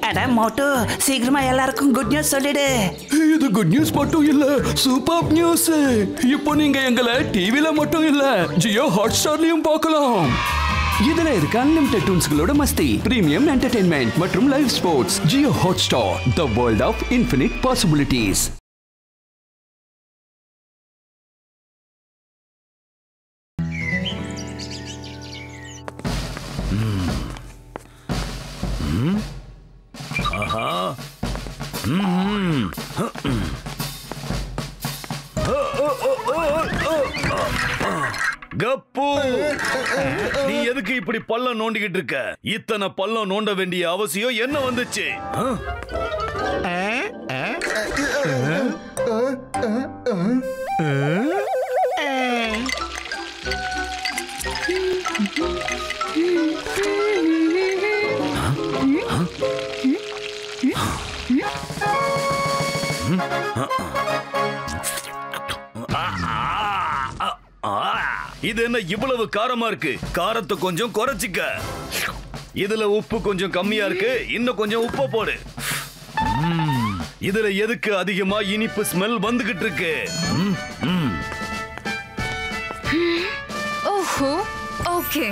அட மோட்டு, சீக்கிரமா எல்லாருக்கும் குட் நியூஸ் சொல்லிடு. இது குட் நியூஸ் மட்டும் இல்ல, சூப்பர் நியூஸ். இப்போ நீங்க எங்களை டிவில மட்டும் இல்ல, ஜியோ ஹாட்ஸ்டார்லயும் பார்க்கலாம். இதுல இருக்க அன்லிமிட்டெட் டூன்ஸ்களோட மஸ்தி, பிரீமியம் என்டர்டெயின்மெண்ட் மற்றும் live sports. Jio Hotstar, the world of infinite possibilities. கப்பு, நீ எதுக்கு இப்படி பள்ளம் நோண்டிக்கிட்டு இருக்க? இத்தனை பள்ளம் நோண்ட வேண்டிய அவசியம் என்ன வந்துச்சு? இது என்ன இவ்வளவு காரமா இருக்கு? காரத்தை கொஞ்சம் குறைச்சிக்க. இதுல உப்பு கொஞ்சம் கம்மியா இருக்கு, இன்னும் கொஞ்சம் உப்பு போடு. இதுல எதுக்கு அதிகமா இனிப்பு ஸ்மெல் வந்துகிட்டு இருக்கு? ஓஹோ, ஓகே.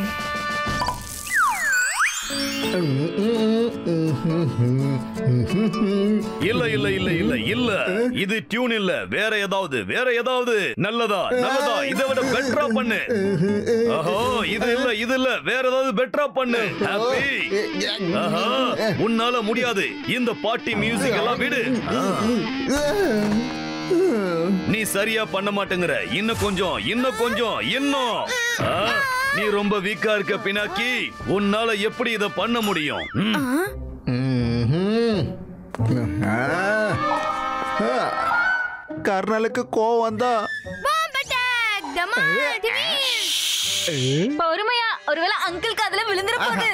இல்ல இல்ல இல்ல இல்ல இல்ல, இது டியூன் இல்ல, வேற ஏதாவது நல்லதா இதை விட பெட்டரா பண்ணு. ஓஹோ, இது இல்ல இது இல்ல, வேற ஏதாவது பெட்டரா பண்ணு. ஹாப்பி, உன்னால முடியாது. இந்த பார்ட்டி மியூசிக் எல்லாம் விடு. நீ சரியா பண்ண மாட்டேங்கிற. இன்னும் கொஞ்சம். நீ ரொம்ப வீக்கா இருக்க பினாக்கி. உன்னால எப்படி இத பண்ண முடியும்? கர்னலுக்கு கோவம் தான். பொறுமையா, ஒருவேளை அங்கிளுக்கு அதுல விழுந்துற போகுது.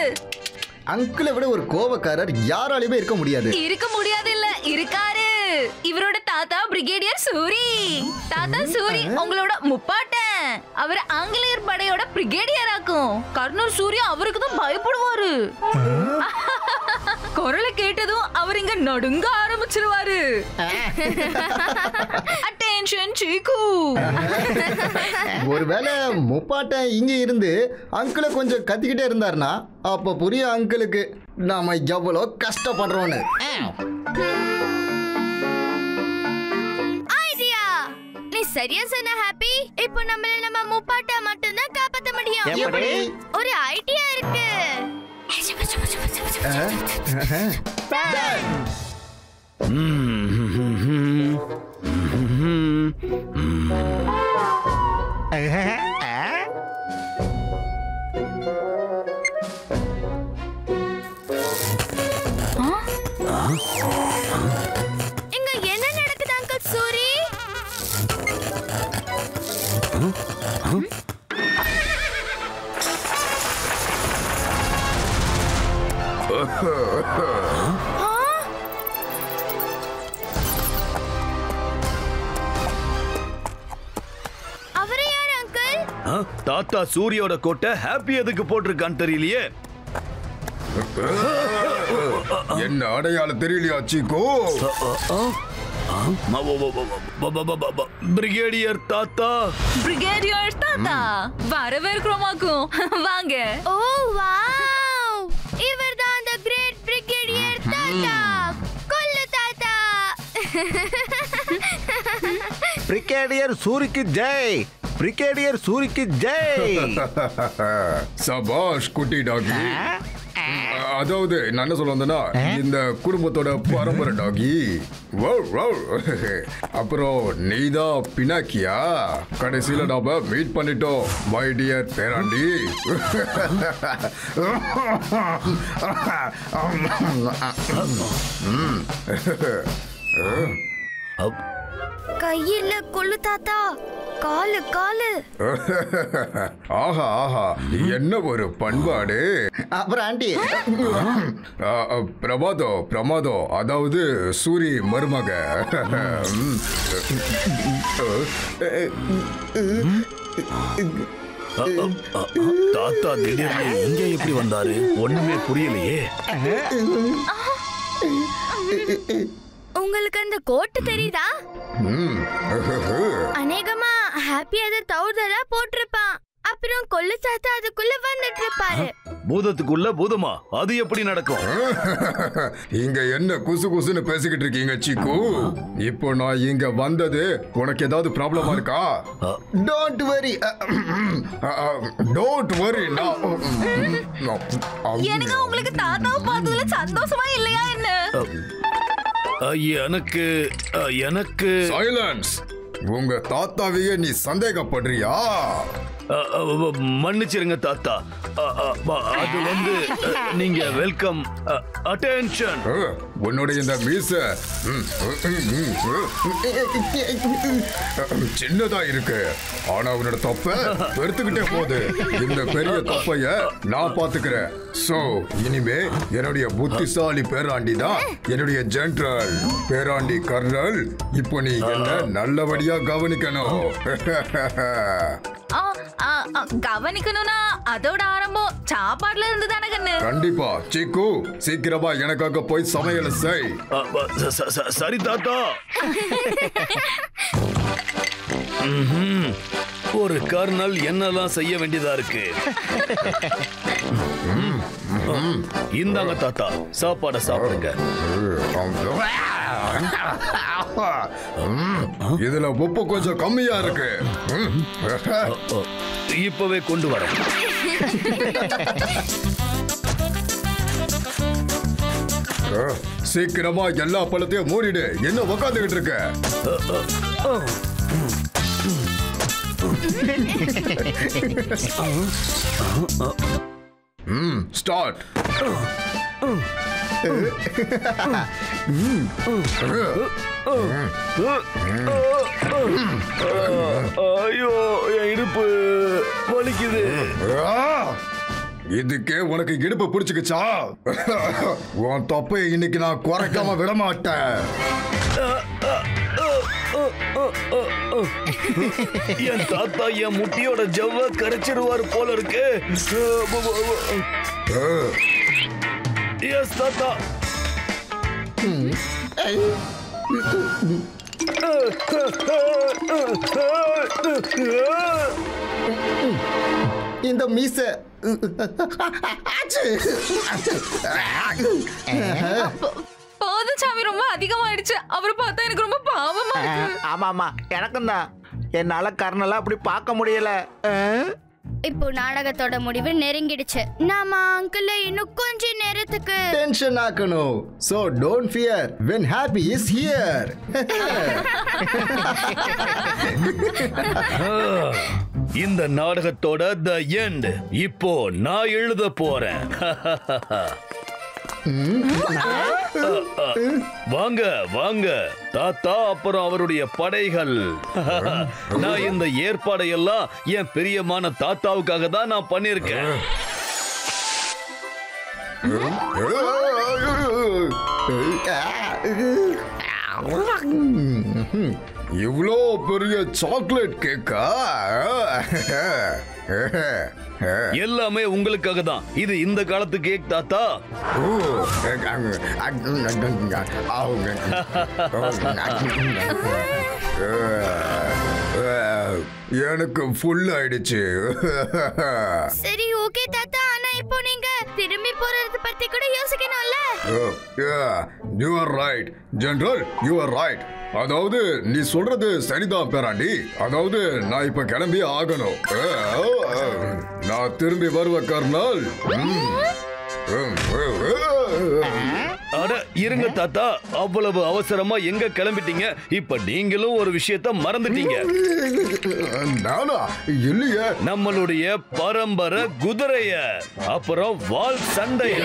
அங்கிளை விட ஒரு கோவக்காரர் யாராலையுமே இருக்க முடியாது. இல்ல, இருக்காரு. இவரோட தாத்தா பிரிகேடியர் சூரி. தாத்தா சூரி உங்களோட முப்பாட்டன். அவர் ஆங்கிலேயர் படையோட பிரிகேடியர் ஆக்கும். கர்னல் சூர்யா அவருக்கு தான் பயப்படுவாரு. குரலை கேட்டதும் அவர் இங்க நடுங்க ஆரம்பிச்சிருவாரு. அட்டென்ஷன் சீக்கு. ஒருவேளை முப்பாட்டன் இங்க இருந்து அங்கிளை கொஞ்சம் கத்திக்கிட்டே இருந்தாருன்னா அப்ப புரியும் அங்கிளுக்கு நாம எவ்வளோ கஷ்டப்படுறோன்னு. சரியா சொன்ன ஹாப்பி. இப்போ நம்ம முப்பாட்டா மட்டும் தான் காப்பாத்த முடியும். ஒரு ஐடியா இருக்கு. இங்க என்ன நடக்குது அங்கிள் சூரி? அவரே யார் அங்கிள்? தாத்தா சூரியோட கோட்டை ஹாப்பி எதுக்கு போட்டிருக்கான்னு தெரியலையே. என்ன அடையாளம் தெரியலையா சீக்கோ? பிரிகேடியர் தாத்தா. வரவேற்கிறோமாக்கும். வாங்க. ஓ வாவ், இவர்தான் அந்த கிரேட் பிரிகேடியர் தாத்தா. கொல்லு தாத்தா. பிரிகேடியர் சூரிக்கு ஜெய். பிரிகேடியர் சூரிக்கு ஜெய். சபாஷ் குட்டி டாகி. அதாவது நான் என்ன சொல்ல வந்தேன்னா, இந்த குடும்பத்தோட பரம்பரை டாகி. அப்புறம் நீதான் பினாக்கியா? கடைசியில நாம மீட் பண்ணிட்டோம் மை டியர் பேராண்டி. கையில கொல்லு தாத்தா, காலு காலு. ஆஹா ஆஹா, என்ன ஒரு பண்பாடு. அப்புறம் ஆண்டி பிரமாதம், அதாவது சூரி மருமக. தாத்தா திடீர்னு இங்க எப்படி வந்தாரு? ஒண்ணுமே புரியலையே. உங்களுக்கு அந்த கோட்டு தெரியுதா? அநேகமா ஹாப்பி அதை தௌதலா போட்டிருப்பான். அப்புறம் கொள்ளு தாத்தா அதுக்குள்ள வந்துட்டு இருப்பாரு. பூதத்துக்குள்ள பூதமா? அது எப்படி நடக்கும்? இங்க என்ன குசு குசுன்னு பேசிக்கிட்டு இருக்கீங்க சிக்கு? இப்போ நான் இங்க வந்தது உனக்கு ஏதாவது ப்ராப்ளமா இருக்கா? Don't worry. Don't worry. எனக்கு உங்களுக்கு தாத்தாவை பார்த்ததுல சந்தோஷமா இல்லையா என்ன? எனக்கு சைலன்ஸ். உங்க தாத்தாவையே நீ சந்தேகப்படுறியா? மன்னிச்சிருங்க தாத்தா. அது வந்து நீங்க வெல்கம் அட்டென்ஷன். உன்னுடைய இந்த மீச சின்னதா இருக்கு, ஆனா உன்னோட தொப்பை பெருத்துக்கிட்டே போகுது. இந்த பெரிய தொப்பைய நான் பாத்துக்கிறேன். சோ இனிமே என்னுடைய புத்திசாலி பேராண்டி தான் என்னுடைய ஜென்ரல் பேராண்டி கர்னல். இப்போ நீ என்ன நல்லபடியா கவனிக்கணும். கவனிக்கணும்னா அதோட ஆரம்பம் சாப்பாடுல இருந்து தானே கண்ணு? கண்டிப்பா சிக்கு, சீக்கிரமா எனக்காக போய் சமையல் செய். சரி தாத்தா. ஒரு கர்னல் என்னெல்லாம் செய்ய வேண்டியதா இருக்கு. இந்தாங்க தாத்தா, சாப்பாட சாப்பிடுங்க. இதுல உப்பு கொஞ்சம் கம்மியா இருக்கு. இப்பவே கொண்டு வரேன். சீக்கிரமா எல்லா பழத்தையும் மூடிடு. என்ன உக்காந்துகிட்டு இருக்க? ஸ்டார்ட். ஐயோ, என் இடுப்பு வலிக்குது. இதுக்கே உனக்கு இடுப்பு பிடிச்சுக்குச்சா? உன் தொப்பை இன்னைக்கு நான் குறைக்காம விட மாட்டேன். என் தாத்தா என் முட்டியோட ஜவ்வ கரைச்சிருவாரு போல இருக்கு. எஸ் தாத்தா. இந்த மீச போதும் சாமி, ரொம்ப அதிகமாயிடுச்சு. அவரை பார்த்தா எனக்கு ரொம்ப பாவமா இருக்கு. ஆமா ஆமா, எனக்கும் தான். என்னால கர்னலா அப்படி பார்க்க முடியல. இப்போ நாடகத்தோட முடிவு நெருங்கிடுச்சு. நாம அங்கிள் இன்னும் கொஞ்ச நேரத்துக்கு டென்ஷன் ஆக்கணும். So don't fear when happy is here. இந்த நாடகத்தோட த எண்ட் இப்போ நான் எழுத போறேன். வாங்க வாங்க தாத்தா, அப்புறம் அவருடைய படைகள். நான் இந்த ஏற்பாடையெல்லாம் என் பிரியமான தாத்தாவுக்காக தான் நான் பண்ணிருக்கேன். இவ்வளோ பெரிய சாக்லேட் கேக்கா? எல்லாமே உங்களுக்காக தான். இது இந்த காலத்து கேக் தாத்தா. எனக்கு ஃபுல் ஆயிடுச்சு. சரி ஓகே தாத்தா, ஆனா இப்போ நீங்க திரும்பி போறது பத்தி கூட யோசிக்கணும்ல. You are right, General. You are right. அதாவது நீ சொல்றது சரிதான் பேராண்டி. அதாவது நான் இப்ப கிளம்பி ஆகணும். நான் திரும்பி வருவேன் கர்னல். அட இருங்க தாத்தா, அவ்வளவு அவசரமா எங்க கிளம்பிட்டீங்க? இப்ப நீங்களும் ஒரு விஷயத்த மறந்துட்டீங்க. நானா? இல்லையே. நம்மளுடைய பரம்பரை குதிரைய, அப்புறம் வால் சண்டைய.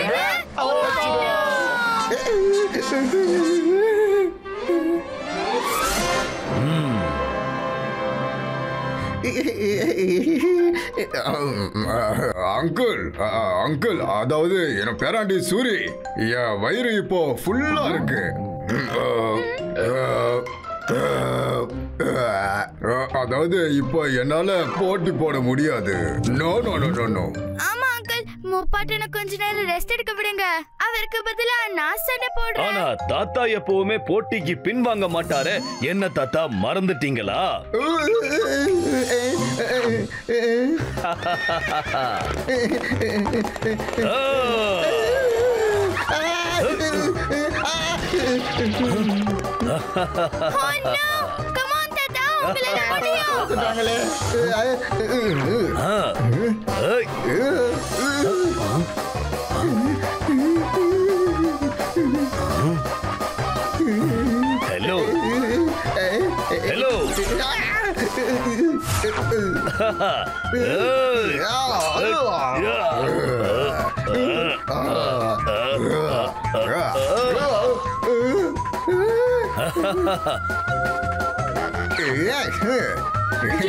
அங்கிள் அங்கிள், அதாவது என் பேராண்டி சூரி, என் வயிறு இப்போ ஃபுல்லா இருக்கு. அதாவது இப்போ என்னால போட்டி போட முடியாது. No no no no no. ஆமா அங்கிள், முப்பாட்டனை கொஞ்ச நேரம் ரெஸ்ட் எடுக்க விடுங்க. அவருக்கு பதிலா நான் சண்டை போடுறேன். ஆனா தாத்தா எப்பவுமே போட்டிக்கு பின்வாங்க மாட்டாரு. என்ன தாத்தா மறந்துட்டீங்களா? ஹலோ ஹலோ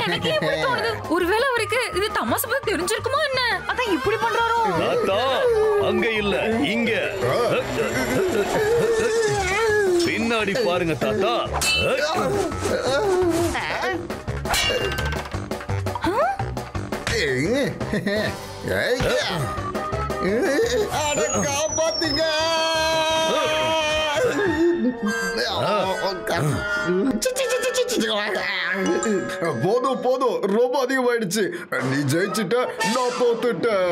எனக்கு இப்படி தோணுது. ஒருவேளை அவருக்கு இது தமாசு பத்தி தெரிஞ்சிருக்குமோ என்ன? அதான் இப்படி பண்றாரோ? தாத்தா அங்க இல்ல, இங்க பின்னாடி பாருங்க தாத்தா. காப்பாத்துங்க. போதும் போதும், ரொம்ப அதிகமாயிடுச்சு. நீ ஜெயிச்சுட்ட, நான் தோத்துட்டேன்.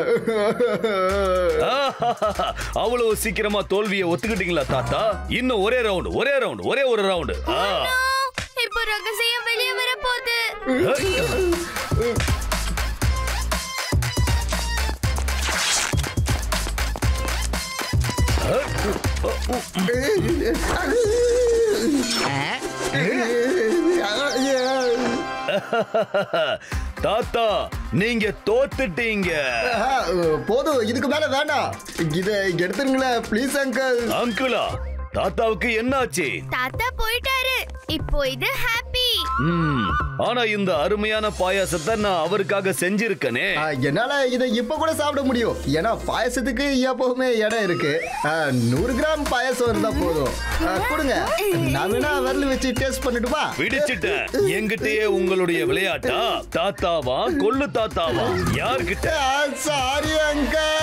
அவ்வளவு சீக்கிரமா தோல்வியை ஒத்துக்கிட்டீங்களா தாத்தா? இன்னும் ஒரே ரவுண்ட், ஒரே ஒரு ரவுண்ட். இப்போ ரகசியம் வெளியே வர போகுது. தாத்தா நீங்க தோத்துட்டீங்க. போதும், இதுக்கு மேல வேண்டாம். இத எடுத்துருங்களேன் ப்ளீஸ் அங்கிள். அங்கிளா? தாத்தாவுக்கு என்னாச்சு? தாத்தா போயிட்டாரு. இப்போ இது ஹாப்பி. ஆனா இந்த அருமையான பாயாசத்தை நான் அவருக்காக செஞ்சிருக்கனே. என்னால இதை இப்ப கூட சாப்பிட முடியும். ஏன்னா பாயாசத்துக்கு எப்பவுமே இடம் இருக்கு. 100 கிராம் பாயாசம் இருந்தா போதும். கொடுங்க, நான் வேணா வரல வச்சு டேஸ்ட் பண்ணட்டுமா? பிடிச்சிட்டேன். என்கிட்டயே உங்களுடைய விளையாட்டா? தாத்தாவா கொள்ளு தாத்தாவா? யார்கிட்ட? Sorry uncle.